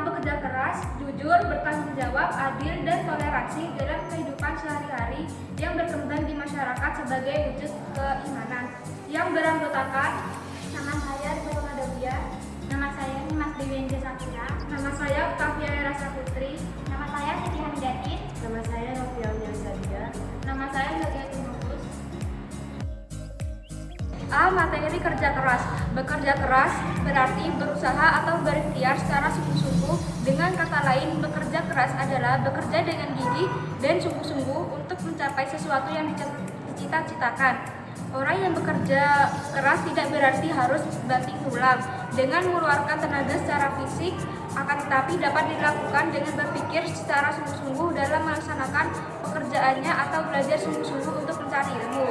bekerja keras, jujur, bertanggung jawab, adil, dan toleransi dalam kehidupan sehari-hari yang berkembang di masyarakat sebagai wujud keimanan yang beranggotakan. Nama saya Rizal Madawia. Nama saya Mas Dewi Sakina. Nama saya Octavia Rasa Putri. Nama saya Siti Hamidatin. Nama saya Novia Sadia. Nama saya Zakia Tunus. A. Materi kerja keras. Bekerja keras berarti berusaha atau berikhtiar secara sungguh-sungguh. Dengan kata lain, bekerja keras adalah bekerja dengan gigih dan sungguh-sungguh untuk mencapai sesuatu yang dicita-citakan. Orang yang bekerja keras tidak berarti harus banting tulang dengan mengeluarkan tenaga secara fisik, akan tetapi dapat dilakukan dengan berpikir secara sungguh-sungguh dalam melaksanakan pekerjaannya atau belajar sungguh-sungguh untuk mencari ilmu.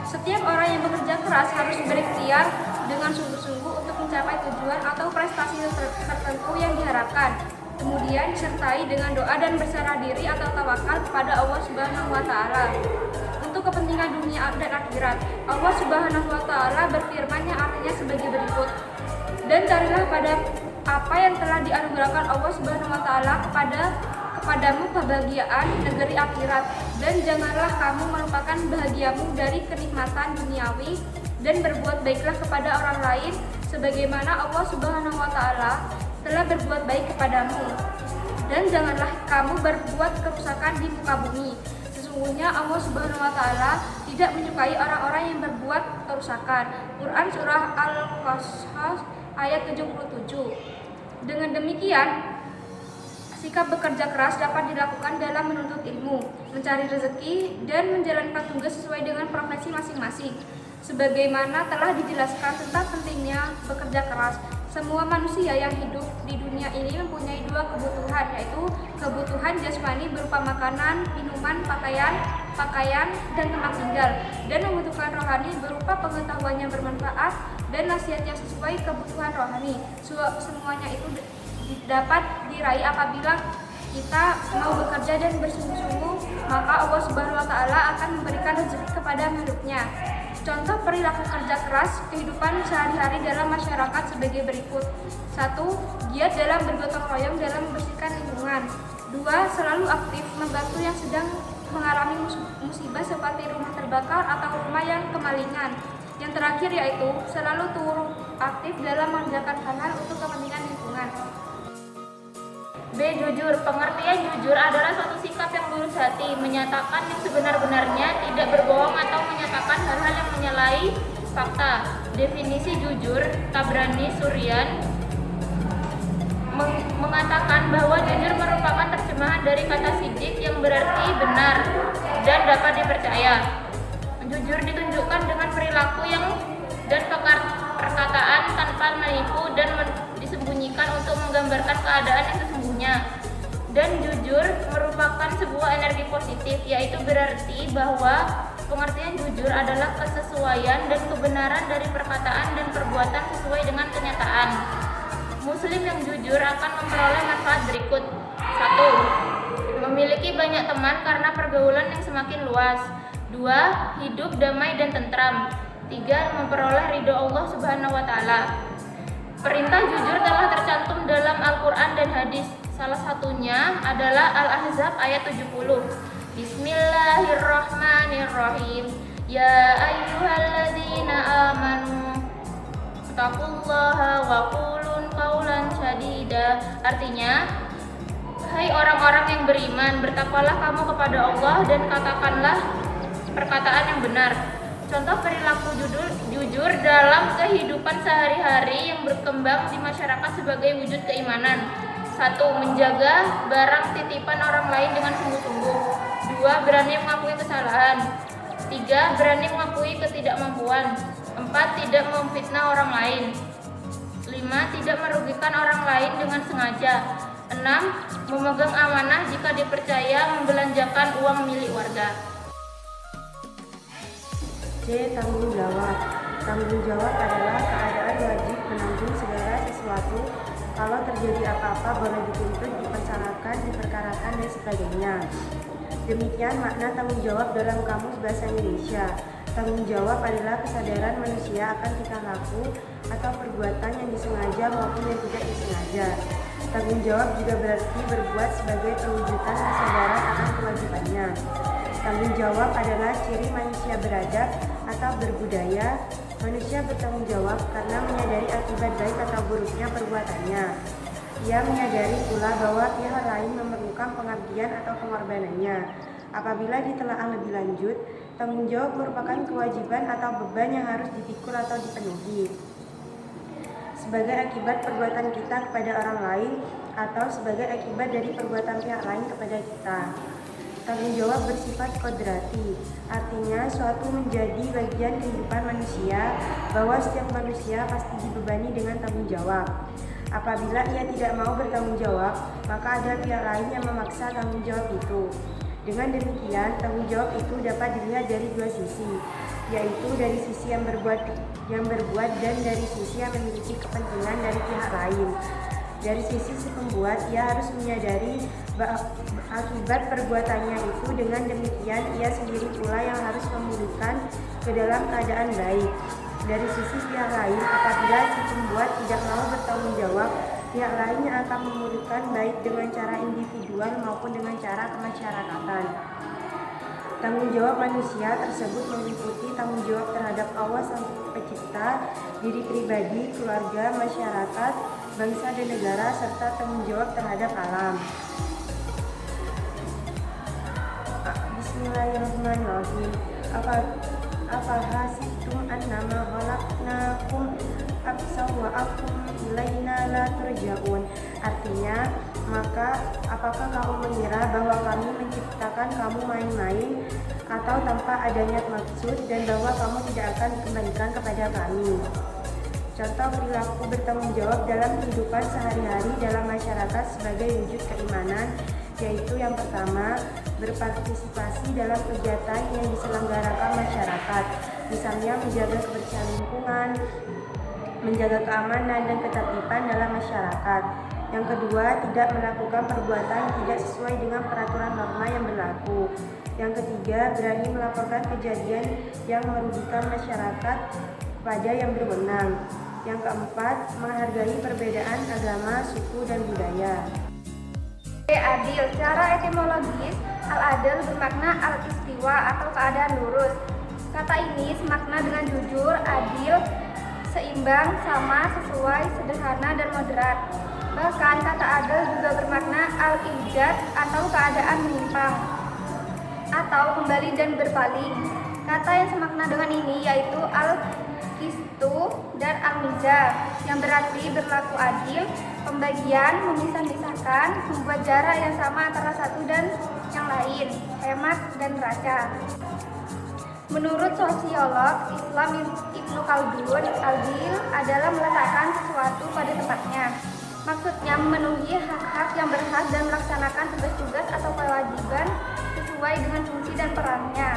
Setiap orang yang bekerja keras harus berikhtiar dengan sungguh-sungguh untuk mencapai tujuan atau prestasi tertentu yang diharapkan. Kemudian disertai dengan doa dan berserah diri atau tawakal kepada Allah Subhanahu wa taala. Untuk kepentingan dunia dan akhirat, Allah Subhanahu wa taala berfirman yang artinya sebagai berikut. Dan carilah pada apa yang telah dianugerahkan Allah Subhanahu wa taala kepadamu kebahagiaan negeri akhirat, dan janganlah kamu melupakan bahagiamu dari kenikmatan duniawi, dan berbuat baiklah kepada orang lain sebagaimana Allah Subhanahu wa taala telah berbuat baik kepadamu. Dan janganlah kamu berbuat kerusakan di muka bumi. Sesungguhnya Allah Subhanahu wa taala tidak menyukai orang-orang yang berbuat kerusakan. Quran surah Al-Qasas ayat 77. Dengan demikian, sikap bekerja keras dapat dilakukan dalam menuntut ilmu, mencari rezeki, dan menjalankan tugas sesuai dengan profesi masing-masing. Sebagaimana telah dijelaskan tentang pentingnya bekerja keras, semua manusia yang hidup di dunia ini mempunyai dua kebutuhan, yaitu kebutuhan jasmani berupa makanan, minuman, pakaian, dan tempat tinggal, dan membutuhkan rohani berupa pengetahuan yang bermanfaat dan nasihat yang sesuai kebutuhan rohani. Semuanya itu dapat diraih apabila kita mau bekerja dan bersungguh-sungguh, maka Allah Subhanahu wa taala akan memberikan rezeki kepada makhluknya. Contoh perilaku kerja keras kehidupan sehari-hari dalam masyarakat sebagai berikut. 1. Giat dalam bergotong royong dalam membersihkan lingkungan. 2. Selalu aktif membantu yang sedang mengalami musibah seperti rumah terbakar atau rumah yang kemalingan. Yang terakhir yaitu selalu turut aktif dalam mengerjakan hal-hal untuk kepentingan lingkungan. B. Jujur. Pengertian jujur adalah suatu sikap yang lurus hati, menyatakan yang sebenar-benarnya, tidak berbohong atau menyatakan hal-hal yang menyalahi fakta. Definisi jujur, Tabrani Suryan mengatakan bahwa jujur merupakan terjemahan dari kata sidik yang berarti benar dan dapat dipercaya. Jujur ditunjukkan dengan perilaku dan perkataan tanpa menipu dan disembunyikan untuk menggambarkan keadaan yang sesungguhnya. Dan jujur merupakan sebuah energi positif, yaitu berarti bahwa pengertian jujur adalah kesesuaian dan kebenaran dari perkataan dan perbuatan sesuai dengan kenyataan. Muslim yang jujur akan memperoleh manfaat berikut. 1. Memiliki banyak teman karena pergaulan yang semakin luas. 2. Hidup damai dan tentram. 3. Memperoleh ridho Allah Subhanahu wa taala. Perintah jujur telah tercantum dalam Al-Quran dan hadis. Salah satunya adalah Al-Ahzab ayat 70. Bismillahirrahmanirrahim. Ya ayyuhalladzina amanu taqullaha wa qulun qawlan sadida. Artinya, hai orang-orang yang beriman, bertakwalah kamu kepada Allah dan katakanlah perkataan yang benar. Contoh perilaku jujur dalam kehidupan sehari-hari yang berkembang di masyarakat sebagai wujud keimanan. 1. Menjaga barang titipan orang lain dengan sungguh-sungguh. 2. Berani mengakui kesalahan. 3. Berani mengakui ketidakmampuan. 4. Tidak memfitnah orang lain. 5. Tidak merugikan orang lain dengan sengaja. 6. Memegang amanah jika dipercaya membelanjakan uang milik warga. C. Tanggung jawab. Tanggung jawab adalah keadaan wajib menanggung segala sesuatu. Kalau terjadi apa-apa boleh dituntut, dipersalahkan, diperkarakan, dan sebagainya. Demikian makna tanggung jawab dalam Kamus Bahasa Indonesia. Tanggung jawab adalah kesadaran manusia akan tingkah laku atau perbuatan yang disengaja maupun yang tidak disengaja. Tanggung jawab juga berarti berbuat sebagai perwujudan kesadaran akan kewajibannya. Tanggung jawab adalah ciri manusia beradab atau berbudaya. Manusia bertanggung jawab karena menyadari akibat baik atau buruknya perbuatannya. Ia menyadari pula bahwa pihak lain memerlukan pengabdian atau pengorbanannya. Apabila ditelaah lebih lanjut, tanggung jawab merupakan kewajiban atau beban yang harus dipikul atau dipenuhi sebagai akibat perbuatan kita kepada orang lain atau sebagai akibat dari perbuatan pihak lain kepada kita. Tanggung jawab bersifat kodrati, artinya suatu menjadi bagian kehidupan manusia, bahwa setiap manusia pasti dibebani dengan tanggung jawab. Apabila ia tidak mau bertanggung jawab, maka ada pihak lain yang memaksa tanggung jawab itu. Dengan demikian, tanggung jawab itu dapat dilihat dari dua sisi, yaitu dari sisi yang berbuat dan dari sisi yang memiliki kepentingan dari pihak lain. Dari sisi si pembuat, ia harus menyadari akibat perbuatannya itu. Dengan demikian, ia sendiri pula yang harus memulihkan ke dalam keadaan baik. Dari sisi pihak lain, apabila si pembuat tidak mau bertanggung jawab, pihak lain yang akan memulihkan baik dengan cara individual maupun dengan cara kemasyarakatan. Tanggung jawab manusia tersebut meliputi tanggung jawab terhadap Allah Sang Pencipta, diri pribadi, keluarga, masyarakat, bangsa dan negara, serta tanggung jawab terhadap alam. Bismillahirrahmanirrahim. Afahasibtum annama khalaqnakum absa wa akum ilaina la turja'un. Artinya, maka apakah kamu mengira bahwa kami menciptakan kamu main-main atau tanpa adanya maksud, dan bahwa kamu tidak akan dikembalikan kepada kami? Contoh perilaku bertanggung jawab dalam kehidupan sehari-hari dalam masyarakat sebagai wujud keimanan, yaitu yang pertama, berpartisipasi dalam kegiatan yang diselenggarakan masyarakat, misalnya menjaga kebersihan lingkungan, menjaga keamanan dan ketertiban dalam masyarakat. Yang kedua, tidak melakukan perbuatan yang tidak sesuai dengan peraturan norma yang berlaku. Yang ketiga, berani melaporkan kejadian yang merugikan masyarakat pada yang berwenang. Yang keempat, menghargai perbedaan agama, suku, dan budaya. Adil. Secara etimologis, al-adil bermakna al-istiwa atau keadaan lurus. Kata ini semakna dengan jujur, adil, seimbang, sama, sesuai, sederhana, dan moderat. Bahkan kata adil juga bermakna al-ijad atau keadaan menyimpang atau kembali dan berpaling. Kata yang semakna dengan ini yaitu al-qistu dan al-mizan, yang berarti berlaku adil, pembagian, memisah-misahkan, membuat jarak yang sama antara satu dan yang lain, hemat dan neraca. Menurut sosiolog Islam Ibnu Khaldun, adil adalah meletakkan sesuatu pada tempatnya. Maksudnya memenuhi hak-hak yang berhak dan melaksanakan tugas-tugas atau kewajiban sesuai dengan fungsi dan perannya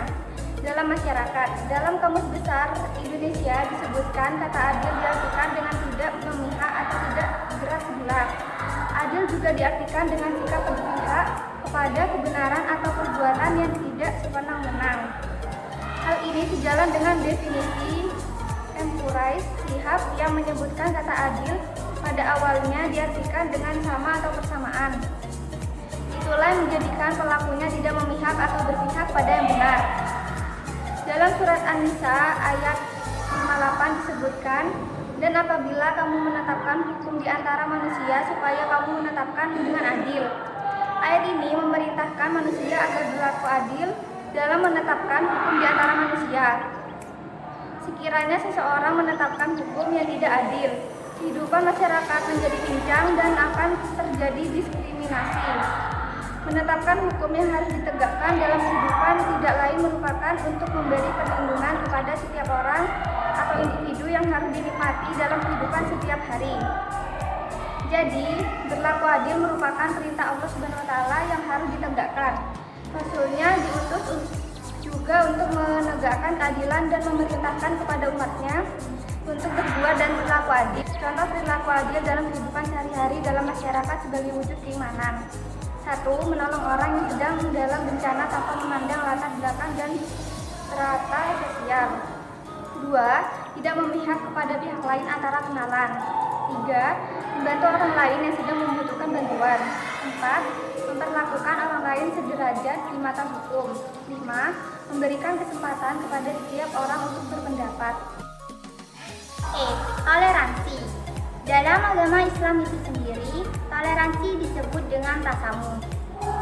dalam masyarakat. Dalam Kamus Besar Indonesia disebutkan kata adil diartikan dengan tidak memihak atau tidak gerak sebelah. Adil juga diartikan dengan sikap berpihak kepada kebenaran atau perbuatan yang tidak sewenang-wenang. Hal ini sejalan dengan definisi Empurice Shihab yang menyebutkan kata adil pada awalnya diartikan dengan sama atau persamaan. Itulah yang menjadikan pelakunya tidak memihak atau berpihak pada yang benar. Dalam surat An-Nisa ayat 58 disebutkan, dan apabila kamu menetapkan hukum di antara manusia, supaya kamu menetapkan dengan adil. Ayat ini memerintahkan manusia agar berlaku adil dalam menetapkan hukum di antara manusia. Sekiranya seseorang menetapkan hukum yang tidak adil, kehidupan masyarakat menjadi pincang dan akan terjadi diskriminasi. Menetapkan hukum yang harus ditegakkan dalam kehidupan tidak lain merupakan untuk memberi perlindungan kepada setiap orang atau individu yang harus dinikmati dalam kehidupan setiap hari. Jadi, berlaku adil merupakan perintah Allah SWT yang harus ditegakkan. Rasulnya diutus juga untuk menegakkan keadilan dan memerintahkan kepada umatnya untuk berbuat dan berlaku adil. Contoh perilaku adil dalam kehidupan sehari-hari dalam masyarakat sebagai wujud keimanan. 1. Menolong orang yang sedang dalam bencana tanpa memandang latar belakang dan strata sosial. 2. Tidak memihak kepada pihak lain antara kenalan. 3. Membantu orang lain yang sedang membutuhkan bantuan. 4. Memperlakukan orang lain sederajat di mata hukum. 5. Memberikan kesempatan kepada setiap orang untuk berpendapat. Toleransi. Dalam agama Islam itu sendiri, toleransi disebut dengan tasamuh.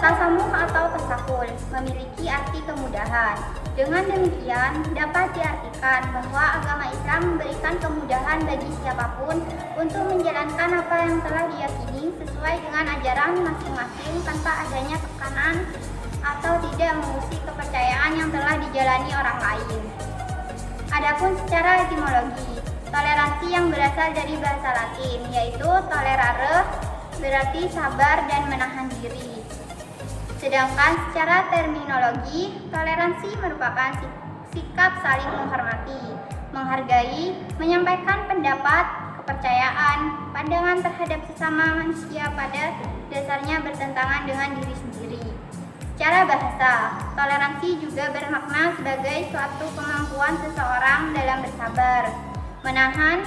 Tasamuh atau tasahul memiliki arti kemudahan. Dengan demikian, dapat diartikan bahwa agama Islam memberikan kemudahan bagi siapapun untuk menjalankan apa yang telah diyakini sesuai dengan ajaran masing-masing tanpa adanya tekanan atau tidak mengusik kepercayaan yang telah dijalani orang lain. Adapun secara etimologi, toleransi yang berasal dari bahasa Latin yaitu tolerare, berarti sabar dan menahan diri. Sedangkan secara terminologi, toleransi merupakan sikap saling menghormati, menghargai, menyampaikan pendapat, kepercayaan, pandangan terhadap sesama manusia pada dasarnya bertentangan dengan diri sendiri. Secara bahasa, toleransi juga bermakna sebagai suatu kemampuan seseorang dalam bersabar, menahan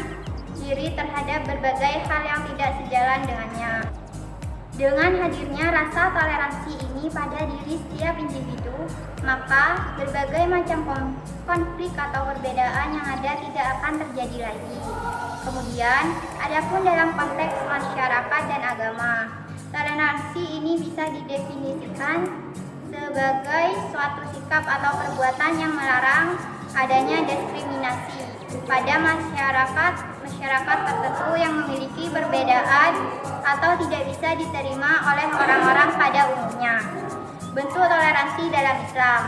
diri terhadap berbagai hal yang tidak sejalan dengannya. Dengan hadirnya rasa toleransi ini pada diri setiap individu, maka berbagai macam konflik atau perbedaan yang ada tidak akan terjadi lagi. Kemudian, adapun dalam konteks masyarakat dan agama, toleransi ini bisa didefinisikan sebagai suatu sikap atau perbuatan yang melarang adanya diskriminasi pada masyarakat tertentu yang memiliki perbedaan atau tidak bisa diterima oleh orang-orang pada umumnya. Bentuk toleransi dalam Islam.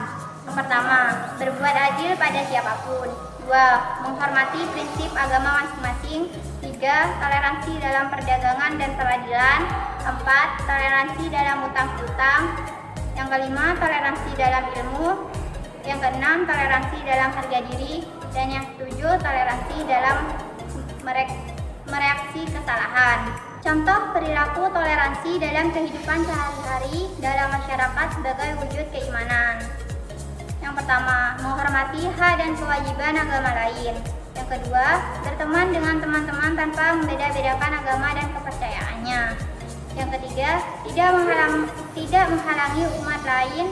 Yang pertama, berbuat adil pada siapapun. 2. Menghormati prinsip agama masing-masing. 3. Toleransi dalam perdagangan dan peradilan. 4. Toleransi dalam utang piutang. Yang kelima, toleransi dalam ilmu. Yang keenam, toleransi dalam harga diri. Dan yang ketujuh, toleransi dalam mereaksi kesalahan. Contoh perilaku toleransi dalam kehidupan sehari-hari dalam masyarakat sebagai wujud keimanan. Yang pertama, menghormati hak dan kewajiban agama lain. Yang kedua, berteman dengan teman-teman tanpa membeda-bedakan agama dan kepercayaannya. Yang ketiga, tidak menghalangi umat lain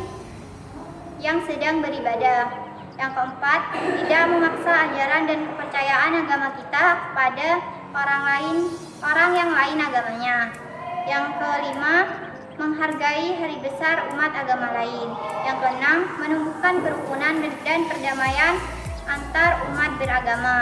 yang sedang beribadah. Yang keempat, tidak memaksa ajaran dan kepercayaan agama kita kepada orang yang lain agamanya. Yang kelima, menghargai hari besar umat agama lain. Yang keenam, menumbuhkan kerukunan dan perdamaian antar umat beragama.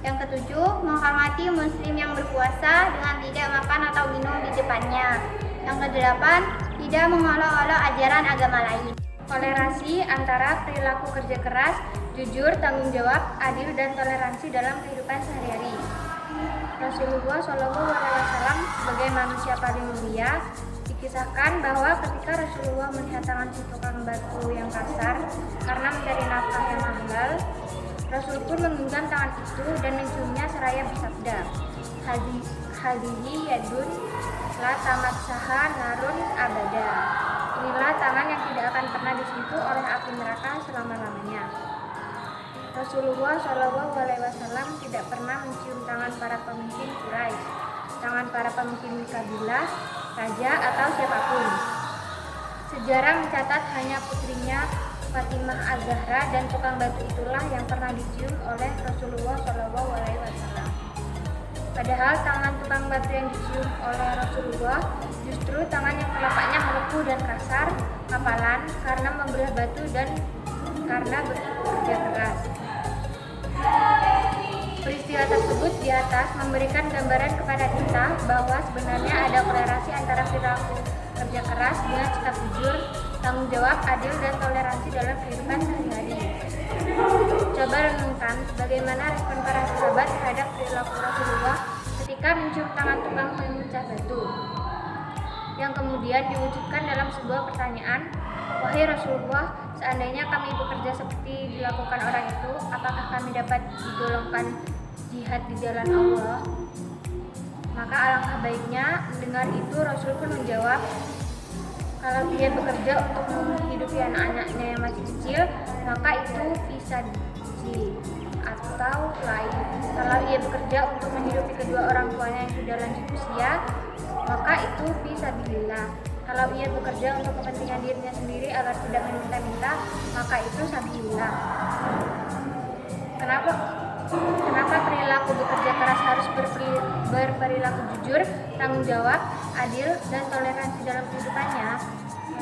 Yang ketujuh, menghormati muslim yang berpuasa dengan tidak makan atau minum di depannya. Yang kedelapan, tidak mengolok-olok ajaran agama lain. Toleransi antara perilaku kerja keras, jujur, tanggung jawab, adil, dan toleransi dalam kehidupan sehari-hari. Rasulullah SAW sebagai manusia paling mulia dikisahkan bahwa ketika Rasulullah melihat tangan si tukang batu yang kasar karena mencari nafkah yang halal, Rasul pun menggenggam tangan itu dan menciumnya seraya bersabda, "Hadihi yadun la tamat saha narun abada." Inilah tangan yang tidak akan pernah disentuh oleh api neraka selama-lamanya. Rasulullah SAW tidak pernah mencium tangan para pemimpin Quraisy, tangan para pemimpin kabilah, raja atau siapapun. Sejarah mencatat hanya putrinya Fatimah Az-Zahra dan tukang batu itulah yang pernah dicium oleh Rasulullah SAW. Padahal tangan tukang batu yang dicium oleh Rasulullah justru tangan yang telapaknya melepuh dan kasar, hafalan karena membelah batu dan karena bekerja keras. Peristiwa tersebut di atas memberikan gambaran kepada kita bahwa sebenarnya ada korelasi antara perilaku kerja keras dengan sikap jujur, tanggung jawab, adil, dan toleransi dalam kehidupan sehari-hari. Coba renungkan bagaimana respon para sahabat terhadap perilaku Rasulullah ketika mencium tangan tukang pemecah batu, yang kemudian diwujudkan dalam sebuah pertanyaan, "Wahai Rasulullah, seandainya kami bekerja seperti dilakukan orang itu, apakah kami dapat digolongkan jihad di jalan Allah?" Maka alangkah baiknya mendengar itu Rasul pun menjawab, kalau dia bekerja untuk menghidupi anak-anaknya yang masih kecil, maka itu bisa di atau lain. Kalau ia bekerja untuk menghidupi kedua orang tuanya yang sudah lanjut usia, maka itu fisabilillah. Kalau ia bekerja untuk kepentingan dirinya sendiri agar tidak meminta-minta, maka itu sabilillah. Kenapa perilaku bekerja keras harus berperilaku jujur, tanggung jawab, adil, dan toleransi dalam kehidupannya?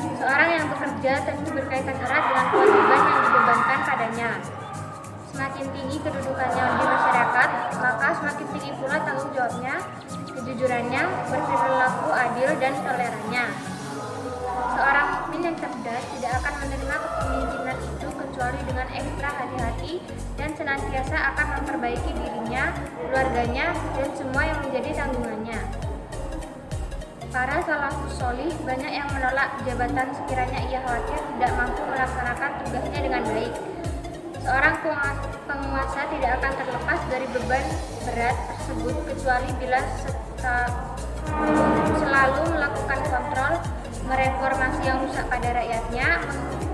Seorang yang bekerja tentu berkaitan erat dengan kewajiban yang dibebankan padanya. Semakin tinggi kedudukannya di masyarakat, maka semakin tinggi pula tanggung jawabnya, kejujurannya, berperilaku adil, dan tolerannya. Seorang mukmin yang cerdas tidak akan menerima kepemimpinan itu kecuali dengan ekstra hati-hati dan senantiasa akan memperbaiki dirinya, keluarganya, dan semua yang menjadi tanggungannya. Para salafus sholih banyak yang menolak jabatan sekiranya ia khawatir tidak mampu melaksanakan tugasnya dengan baik. Seorang penguasa tidak akan terlepas dari beban berat tersebut kecuali bila selalu melakukan kontrol, mereformasi yang rusak pada rakyatnya,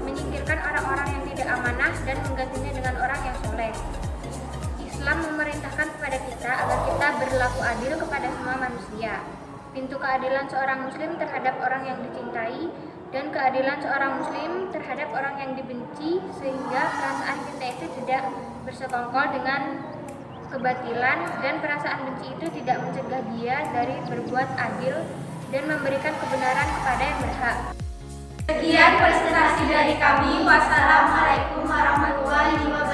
menyingkirkan orang-orang yang tidak amanah, dan menggantinya dengan orang yang soleh. Islam memerintahkan kepada kita agar kita berlaku adil kepada semua manusia. Pintu keadilan seorang muslim terhadap orang yang dicintai dan keadilan seorang muslim terhadap orang yang dibenci, sehingga perasaan cinta itu tidak bersekongkol dengan kebatilan, dan perasaan benci itu tidak mencegah dia dari berbuat adil dan memberikan kebenaran kepada yang berhak. Sekian presentasi dari kami. Wassalamualaikum warahmatullahi wabarakatuh.